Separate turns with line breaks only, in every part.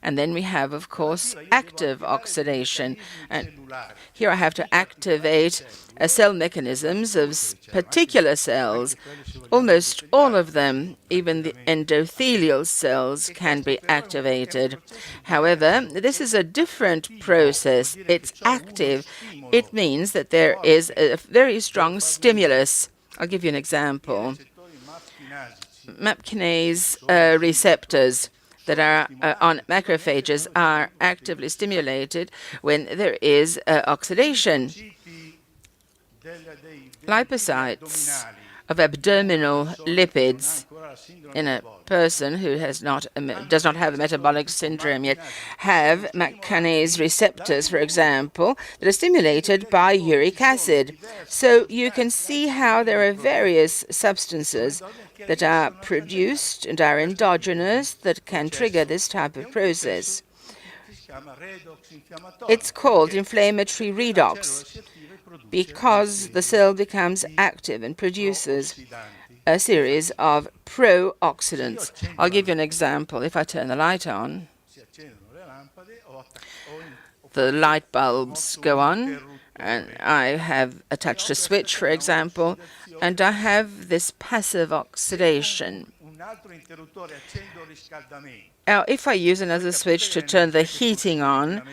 And then we have, of course, active oxidation. And here I have to activate cell mechanisms of particular cells. Almost all of them, even the endothelial cells, can be activated. However, this is a different process. It's active. It means that there is a very strong stimulus. I'll give you an example. MAP kinase receptors that are on macrophages are actively stimulated when there is oxidation. Lipocytes of abdominal lipids in a person who does not have a metabolic syndrome yet have MAP kinase receptors, for example, that are stimulated by uric acid. So you can see how there are various substances that are produced and are endogenous that can trigger this type of process. It's called inflammatory redox because the cell becomes active and produces a series of pro-oxidants. I'll give you an example. If I turn the light on, the light bulbs go on, and I have attached a switch, for example, and I have this passive oxidation. Now, if I use another switch to turn the heating on,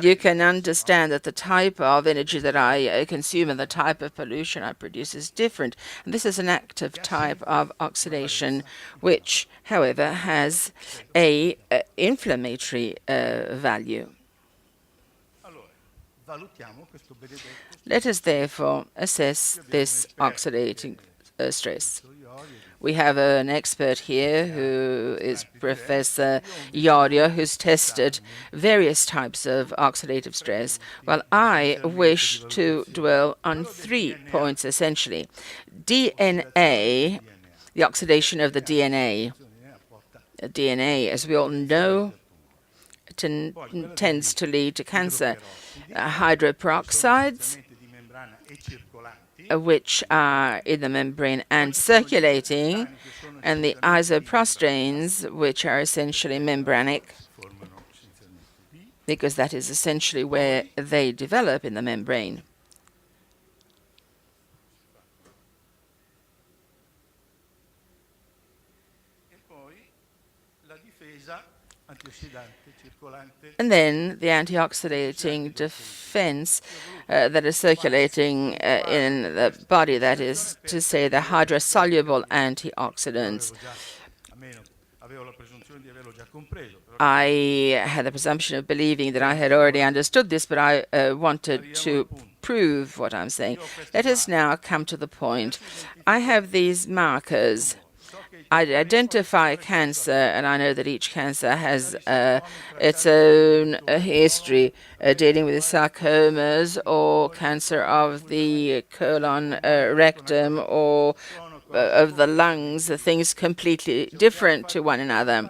you can understand that the type of energy that I consume and the type of pollution I produce is different. And this is an active type of oxidation, which, however, has an inflammatory value. Let us therefore assess this oxidating stress. We have an expert here who is Professor Iorio, who's tested various types of oxidative stress. Well, I wish to dwell on 3 points essentially. DNA, the oxidation of the DNA. DNA, as we all know, tends to lead to cancer. Hydroperoxides, which are in the membrane and circulating, and the isoprostanes, which are essentially membranic, because that is essentially where they develop in the membrane. And then the antioxidating defense that is circulating in the body, that is to say the hydrosoluble antioxidants. I had the presumption of believing that I had already understood this, but I wanted to prove what I'm saying. Let us now come to the point. I have these markers. I identify cancer, and I know that each cancer has its own history, dealing with sarcomas or cancer of the colon, rectum, or of the lungs, things completely different to one another.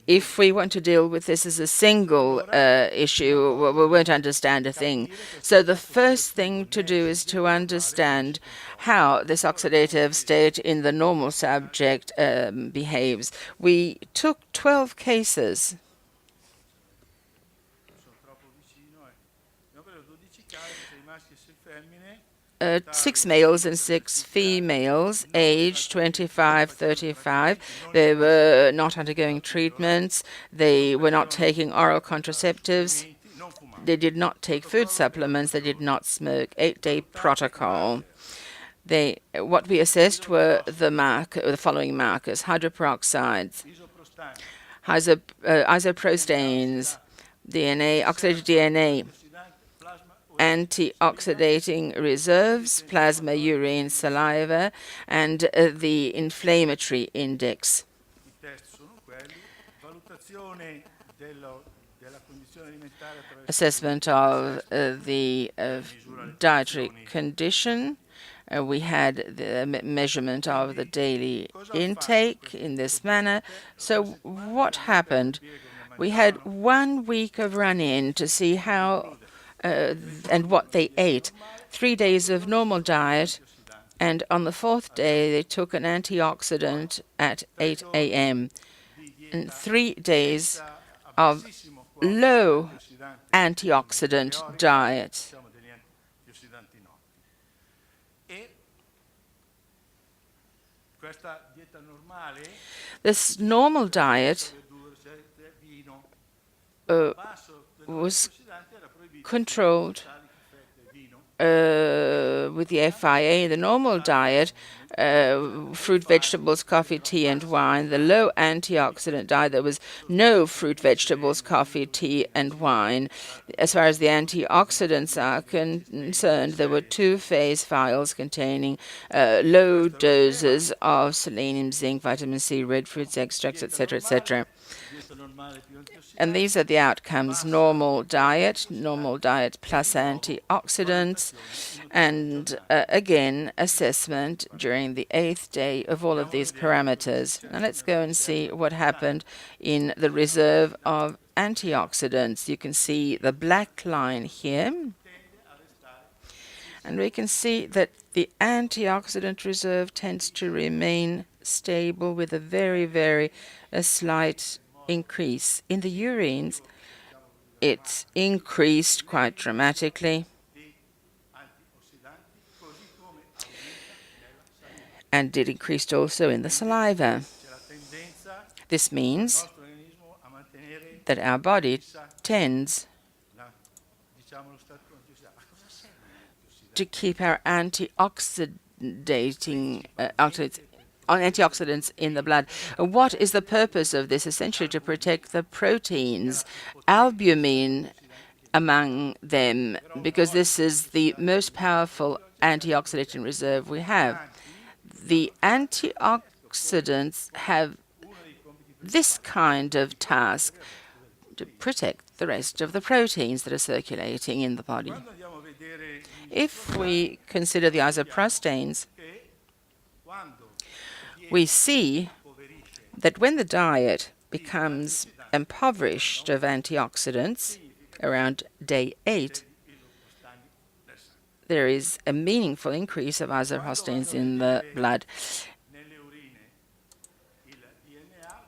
If we want to deal with this as a single issue, we won't understand a thing. So the first thing to do is to understand how this oxidative state in the normal subject behaves. We took 12 cases. 6 males and 6 females, aged 25, 35. They were not undergoing treatments. They were not taking oral contraceptives. They did not take food supplements. They did not smoke. 8-day protocol. What we assessed were the following markers: hydroperoxides, isoprostanes, DNA, oxidated DNA, antioxidating reserves, plasma, urine, saliva, and the inflammatory index. Assessment of the dietary condition. We had the measurement of the daily intake in this manner. So what happened? We had 1 week of run-in to see how and what they ate. 3 days of normal diet, and on the 4th day they took an antioxidant at 8 a.m. And 3 days of low antioxidant diet. This normal diet was controlled with the FIA, the normal diet, fruit, vegetables, coffee, tea, and wine. The low antioxidant diet, there was no fruit, vegetables, coffee, tea, and wine. As far as the antioxidants are concerned, there were 2 phase vials containing low doses of selenium, zinc, vitamin C, red fruits extracts, etc., etc. And these are the outcomes: normal diet plus antioxidants, and again, assessment during the 8th day of all of these parameters. Now let's go and see what happened in the reserve of antioxidants. You can see the black line here, and we can see that the antioxidant reserve tends to remain stable with a very slight increase. In the urines, it's increased quite dramatically, and it increased also in the saliva. This means that our body tends to keep our antioxidants in the blood. What is the purpose of this? Essentially to protect the proteins, albumin among them, because this is the most powerful antioxidant reserve we have. The antioxidants have this kind of task to protect the rest of the proteins that are circulating in the body. If we consider the isoprostanes, we see that when the diet becomes impoverished of antioxidants around day 8, there is a meaningful increase of isoprostanes in the blood.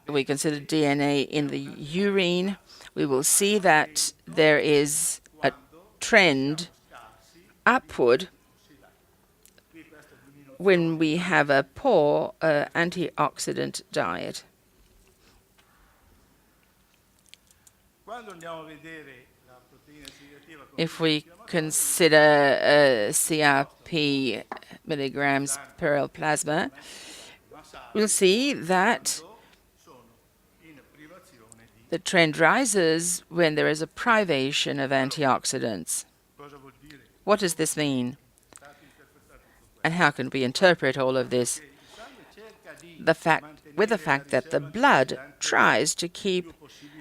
We consider DNA in the urine. We will see that there is a trend upward when we have a poor antioxidant diet. If we consider CRP milligrams per plasma, we'll see that the trend rises when there is a privation of antioxidants. What does this mean? And how can we interpret all of this? The fact that the blood tries to keep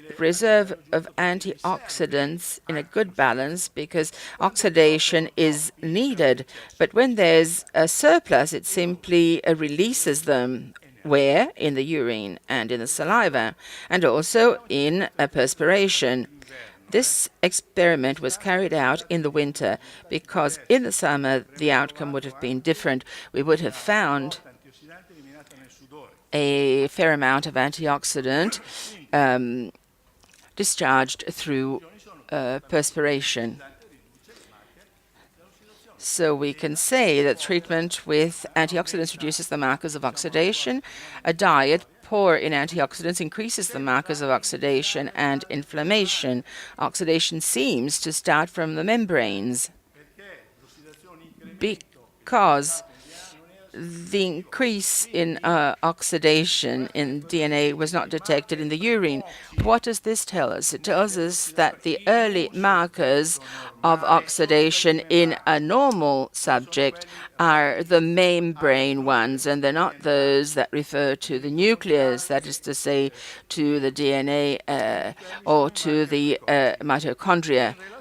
the reserve of antioxidants in a good balance because oxidation is needed. But when there's a surplus, it simply releases them. Where? In the urine and in the saliva, and also in perspiration. This experiment was carried out in the winter because in the summer the outcome would have been different. We would have found a fair amount of antioxidant discharged through perspiration. So we can say that treatment with antioxidants reduces the markers of oxidation. A diet poor in antioxidants increases the markers of oxidation and inflammation. Oxidation seems to start from the membranes because the increase in oxidation in DNA was not detected in the urine. What does this tell us? It tells us that the early markers of oxidation in a normal subject are the membrane ones, and they're not those that refer to the nucleus, that is to say, to the DNA or to the mitochondria.